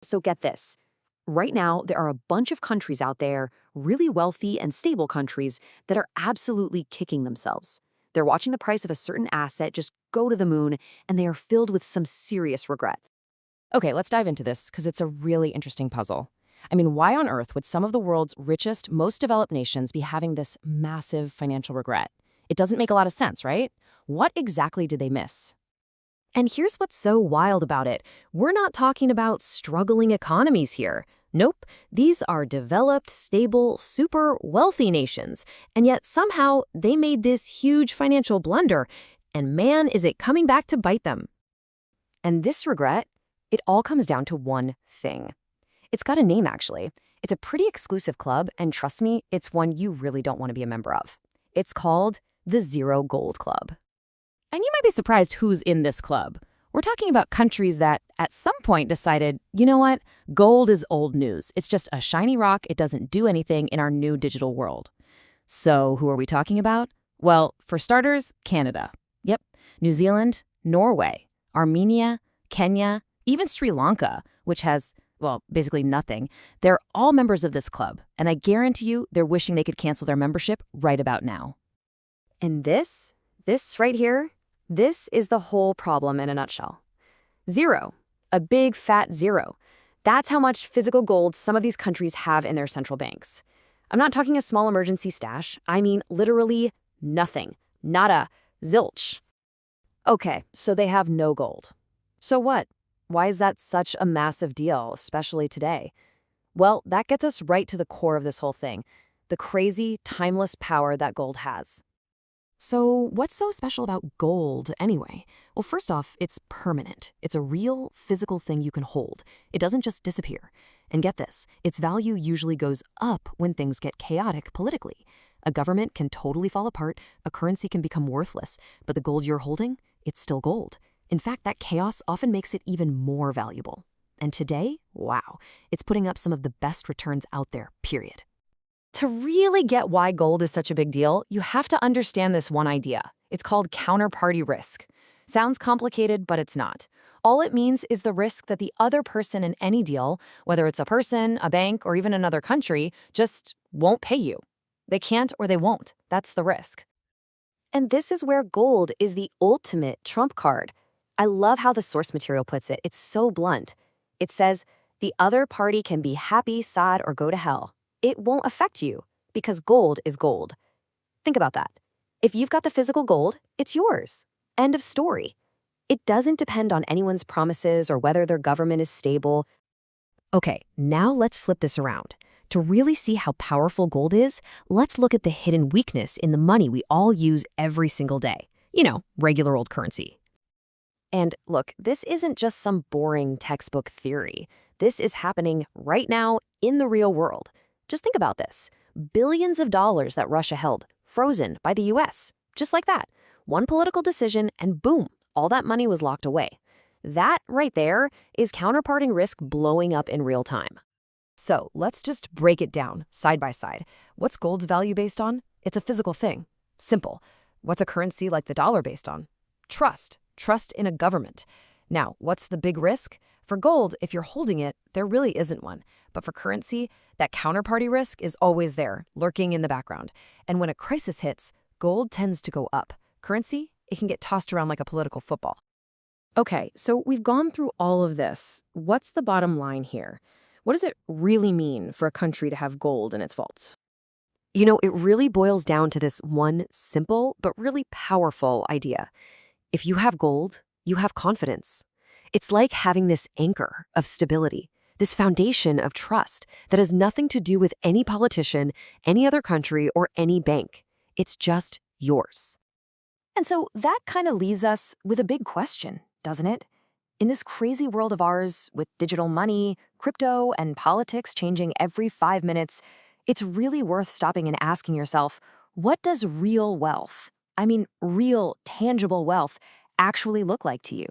So get this. Right now, there are a bunch of countries out there, really wealthy and stable countries, that are absolutely kicking themselves. They're watching the price of a certain asset just go to the moon, and they are filled with some serious regret. Okay, let's dive into this because it's a really interesting puzzle. I mean, why on earth would some of the world's richest, most developed nations be having this massive financial regret? It doesn't make a lot of sense, right? What exactly did they miss? And here's what's so wild about it. We're not talking about struggling economies here. Nope, these are developed, stable, super wealthy nations. And yet somehow they made this huge financial blunder. And man, is it coming back to bite them. And this regret, it all comes down to one thing. It's got a name, actually. It's a pretty exclusive club, and trust me, it's one you really don't want to be a member of. It's called the Zero Gold Club. And you might be surprised who's in this club. We're talking about countries that, at some point, decided, you know what, gold is old news. It's just a shiny rock. It doesn't do anything in our new digital world. So who are we talking about? Well, for starters, Canada. Yep, New Zealand, Norway, Armenia, Kenya, even Sri Lanka, which has, well, basically nothing. They're all members of this club, and I guarantee you they're wishing they could cancel their membership right about now. And this right here, this is the whole problem in a nutshell. Zero. A big fat zero. That's how much physical gold some of these countries have in their central banks. I'm not talking a small emergency stash. I mean literally nothing. Nada. Zilch. Okay, so they have no gold. So what? Why is that such a massive deal, especially today? Well, that gets us right to the core of this whole thing. The crazy, timeless power that gold has. So what's so special about gold anyway? Well, first off, it's permanent. It's a real physical thing you can hold. It doesn't just disappear. And get this, its value usually goes up when things get chaotic politically. A government can totally fall apart, a currency can become worthless, but the gold you're holding, it's still gold. In fact, that chaos often makes it even more valuable. And today, wow, it's putting up some of the best returns out there, period. To really get why gold is such a big deal, you have to understand this one idea. It's called counterparty risk. Sounds complicated, but it's not. All it means is the risk that the other person in any deal, whether it's a person, a bank, or even another country, just won't pay you. They can't or they won't. That's the risk. And this is where gold is the ultimate trump card. I love how the source material puts it. It's so blunt. It says, the other party can be happy, sad, or go to hell. It won't affect you because gold is gold. Think about that. If you've got the physical gold, it's yours. End of story. It doesn't depend on anyone's promises or whether their government is stable. Okay, now let's flip this around. To really see how powerful gold is, let's look at the hidden weakness in the money we all use every single day. You know, regular old currency. And look, this isn't just some boring textbook theory. This is happening right now in the real world. Just think about this. Billions of dollars that Russia held, frozen by the US. Just like that. One political decision and boom, all that money was locked away. That right there is counterparting risk blowing up in real time. So let's just break it down, side by side. What's gold's value based on? It's a physical thing. Simple. What's a currency like the dollar based on? Trust. Trust in a government. Now, what's the big risk? For gold, if you're holding it, there really isn't one. But for currency, that counterparty risk is always there, lurking in the background. And when a crisis hits, gold tends to go up. Currency, it can get tossed around like a political football. Okay, so we've gone through all of this. What's the bottom line here? What does it really mean for a country to have gold in its vaults? You know, it really boils down to this one simple but really powerful idea. If you have gold, you have confidence. It's like having this anchor of stability, this foundation of trust that has nothing to do with any politician, any other country, or any bank. It's just yours. And so that kind of leaves us with a big question, doesn't it? In this crazy world of ours, with digital money, crypto, and politics changing every 5 minutes, it's really worth stopping and asking yourself, what does real wealth, I mean real, tangible wealth, actually look like to you?